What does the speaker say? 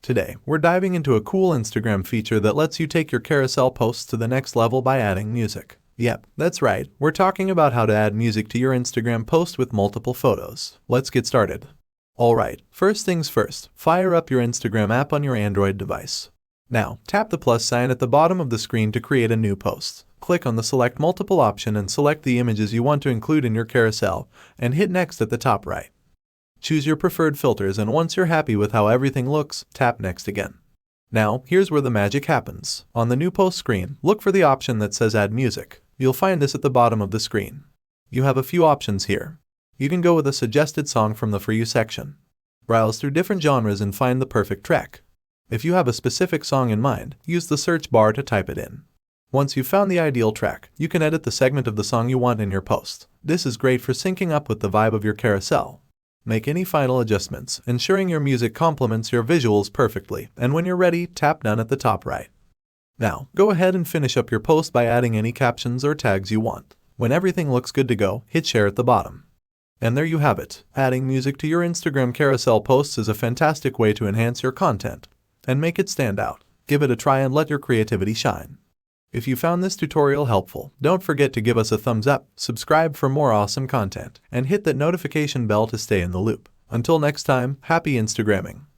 Today, we're diving into a cool Instagram feature that lets you take your carousel posts to the next level by adding music. Yep, that's right. We're talking about how to add music to your Instagram post with multiple photos. Let's get started. Alright, first things first, fire up your Instagram app on your Android device. Now, tap the plus sign at the bottom of the screen to create a new post. Click on the Select Multiple option and select the images you want to include in your carousel, and hit Next at the top right. Choose your preferred filters, and once you're happy with how everything looks, tap Next again. Now, here's where the magic happens. On the new post screen, look for the option that says Add Music. You'll find this at the bottom of the screen. You have a few options here. You can go with a suggested song from the For You section. Browse through different genres and find the perfect track. If you have a specific song in mind, use the search bar to type it in. Once you've found the ideal track, you can edit the segment of the song you want in your post. This is great for syncing up with the vibe of your carousel. Make any final adjustments, ensuring your music complements your visuals perfectly, and when you're ready, tap Done at the top right. Now, go ahead and finish up your post by adding any captions or tags you want. When everything looks good to go, hit Share at the bottom. And there you have it. Adding music to your Instagram carousel posts is a fantastic way to enhance your content and make it stand out. Give it a try and let your creativity shine. If you found this tutorial helpful, don't forget to give us a thumbs up, subscribe for more awesome content, and hit that notification bell to stay in the loop. Until next time, happy Instagramming!